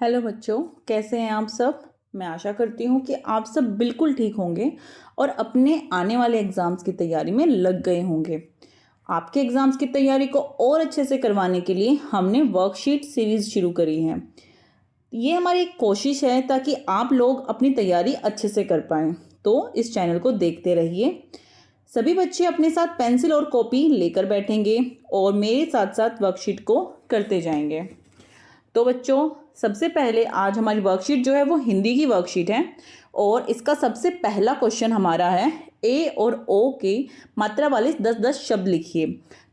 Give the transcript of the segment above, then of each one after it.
Hello बच्चों, कैसे हैं आप सब। मैं आशा करती हूँ कि आप सब बिल्कुल ठीक होंगे और अपने आने वाले एग्ज़ाम्स की तैयारी में लग गए होंगे। आपके एग्ज़ाम्स की तैयारी को और अच्छे से करवाने के लिए हमने वर्कशीट सीरीज़ शुरू करी है। ये हमारी एक कोशिश है ताकि आप लोग अपनी तैयारी अच्छे से कर पाएँ। तो इस चैनल को देखते रहिए। सभी बच्चे अपने साथ पेंसिल और कॉपी लेकर बैठेंगे और मेरे साथ साथ वर्कशीट को करते जाएंगे। तो बच्चों, सबसे पहले आज हमारी वर्कशीट जो है वो हिंदी की वर्कशीट है और इसका सबसे पहला क्वेश्चन हमारा है ए और ओ के मात्रा वाले 10-10 शब्द लिखिए।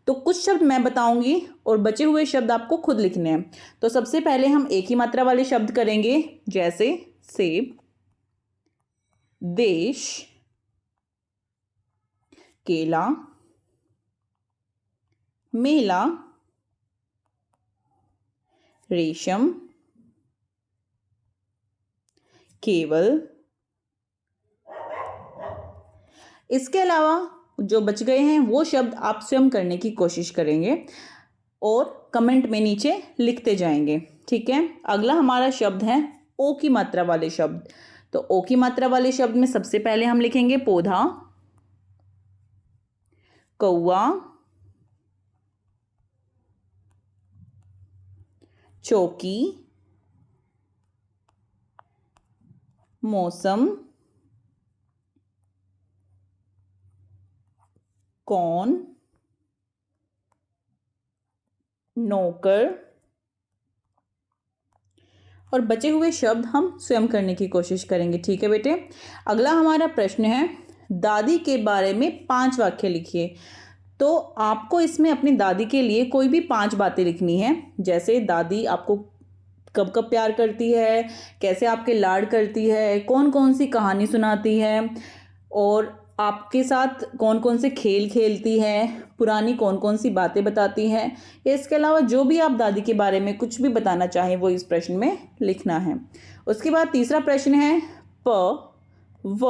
तो कुछ शब्द मैं बताऊंगी और बचे हुए शब्द आपको खुद लिखने हैं। तो सबसे पहले हम एक ही मात्रा वाले शब्द करेंगे, जैसे सेब, देश, केला, मेला, रेशम, केवल। इसके अलावा जो बच गए हैं वो शब्द आप स्वयं करने की कोशिश करेंगे और कमेंट में नीचे लिखते जाएंगे। ठीक है। अगला हमारा शब्द है ओ की मात्रा वाले शब्द। तो ओ की मात्रा वाले शब्द में सबसे पहले हम लिखेंगे पौधा, कौआ, चौकी, मौसम, कौन, नौकर। और बचे हुए शब्द हम स्वयं करने की कोशिश करेंगे। ठीक है बेटे। अगला हमारा प्रश्न है दादी के बारे में 5 वाक्य लिखिए। तो आपको इसमें अपनी दादी के लिए कोई भी 5 बातें लिखनी है, जैसे दादी आपको कब कब प्यार करती है, कैसे आपके लाड करती है, कौन कौन सी कहानी सुनाती है और आपके साथ कौन कौन से खेल खेलती है, पुरानी कौन कौन सी बातें बताती हैं। इसके अलावा जो भी आप दादी के बारे में कुछ भी बताना चाहें वो इस प्रश्न में लिखना है। उसके बाद तीसरा प्रश्न है प, व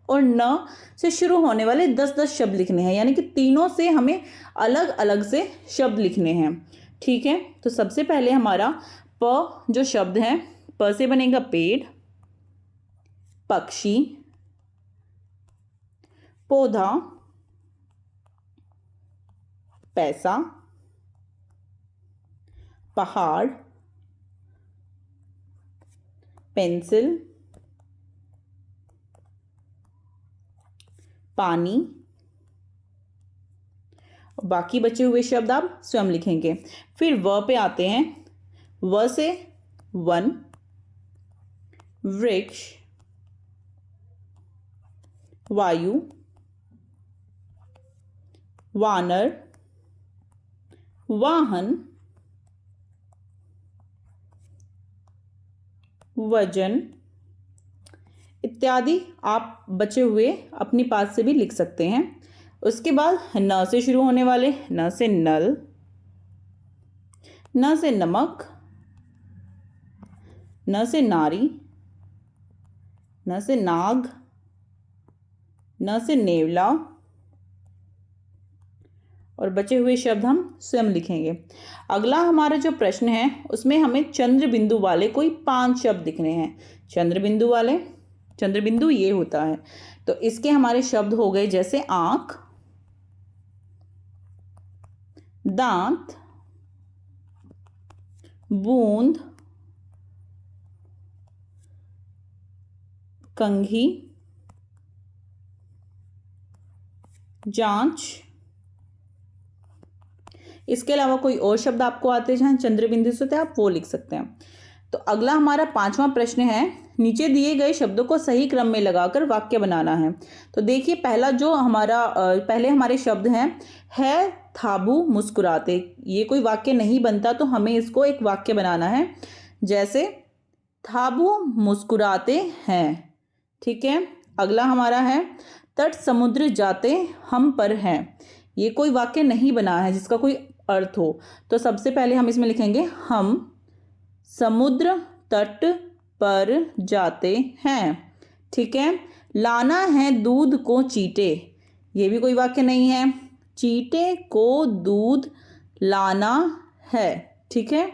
और न से शुरू होने वाले 10-10 शब्द लिखने हैं, यानी कि तीनों से हमें अलग अलग से शब्द लिखने हैं। ठीक है। तो सबसे पहले हमारा प जो शब्द है, प से बनेगा पेड़, पक्षी, पौधा, पैसा, पहाड़, पेंसिल, पानी। बाकी बचे हुए शब्द आप स्वयं लिखेंगे। फिर व पे आते हैं। व से वन, वृक्ष, वायु, वानर, वाहन, वजन इत्यादि आप बचे हुए अपनी पास से भी लिख सकते हैं। उसके बाद न से शुरू होने वाले, न से नल, न से नमक, न से नारी, न से नाग, न से नेवला और बचे हुए शब्द हम स्वयं लिखेंगे। अगला हमारा जो प्रश्न है उसमें हमें चंद्र बिंदु वाले कोई 5 शब्द लिखने हैं। चंद्र बिंदु वाले, चंद्र बिंदु ये होता है। तो इसके हमारे शब्द हो गए जैसे आंख, दांत, बूंद, कंघी, जांच। इसके अलावा कोई और शब्द आपको आते हैं चंद्र बिंदु से तो आप वो लिख सकते हैं। तो अगला हमारा 5वां प्रश्न है नीचे दिए गए शब्दों को सही क्रम में लगाकर वाक्य बनाना है। तो देखिए पहला जो हमारा पहले हमारे शब्द हैं है थाबू मुस्कुराते। ये कोई वाक्य नहीं बनता तो हमें इसको एक वाक्य बनाना है, जैसे थाबू मुस्कुराते हैं। ठीक है। अगला हमारा है तट समुद्र जाते हम पर हैं। ये कोई वाक्य नहीं बना है जिसका कोई अर्थ हो। तो सबसे पहले हम इसमें लिखेंगे हम समुद्र तट पर जाते हैं। ठीक है। लाना है दूध को चीटे, ये भी कोई वाक्य नहीं है। चीटे को दूध लाना है। ठीक है।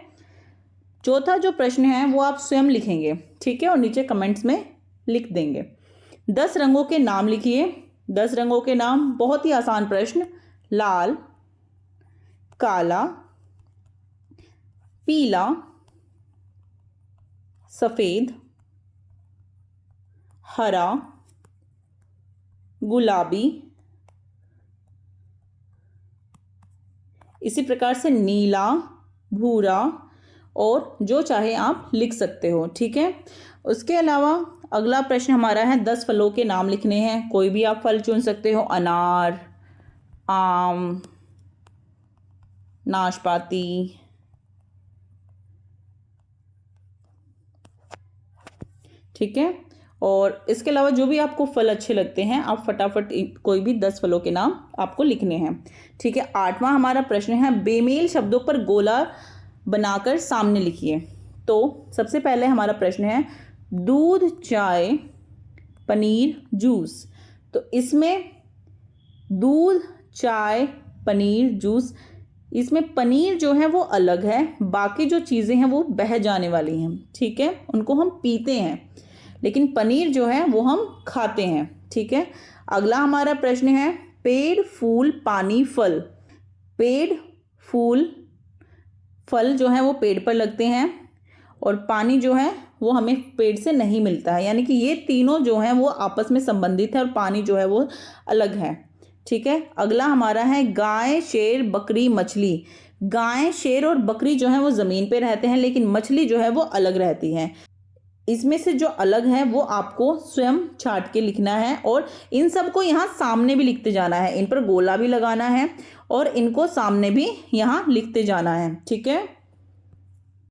चौथा जो प्रश्न है वो आप स्वयं लिखेंगे, ठीक है, और नीचे कमेंट्स में लिख देंगे। 10 रंगों के नाम लिखिए। 10 रंगों के नाम, बहुत ही आसान प्रश्न। लाल, काला, पीला, सफेद, हरा, गुलाबी, इसी प्रकार से नीला, भूरा, और जो चाहे आप लिख सकते हो, ठीक है। उसके अलावा अगला प्रश्न हमारा है 10 फलों के नाम लिखने हैं। कोई भी आप फल चुन सकते हो, अनार, आम, नाशपाती, ठीक है। और इसके अलावा जो भी आपको फल अच्छे लगते हैं आप फटाफट कोई भी 10 फलों के नाम आपको लिखने हैं, ठीक है। 8वां हमारा प्रश्न है बेमेल शब्दों पर गोला बनाकर सामने लिखिए। तो सबसे पहले हमारा प्रश्न है दूध, चाय, पनीर, जूस। तो इसमें दूध, चाय, पनीर, जूस, इसमें पनीर जो है वो अलग है, बाकी जो चीज़ें हैं वो बह जाने वाली हैं, ठीक है, उनको हम पीते हैं, लेकिन पनीर जो है वो हम खाते हैं, ठीक है। अगला हमारा प्रश्न है पेड़, फूल, पानी, फल। पेड़, फूल, फल जो है वो पेड़ पर लगते हैं, और पानी जो है वो हमें पेड़ से नहीं मिलता है, यानी कि ये तीनों जो हैं वो आपस में संबंधित है और पानी जो है वो अलग है, ठीक है। अगला हमारा है गाय, शेर, बकरी, मछली। गाय, शेर और बकरी जो है वो ज़मीन पे रहते हैं, लेकिन मछली जो है वो अलग रहती है। इसमें से जो अलग है वो आपको स्वयं छाट के लिखना है, और इन सबको यहाँ सामने भी लिखते जाना है, इन पर गोला भी लगाना है और इनको सामने भी यहाँ लिखते जाना है, ठीक है।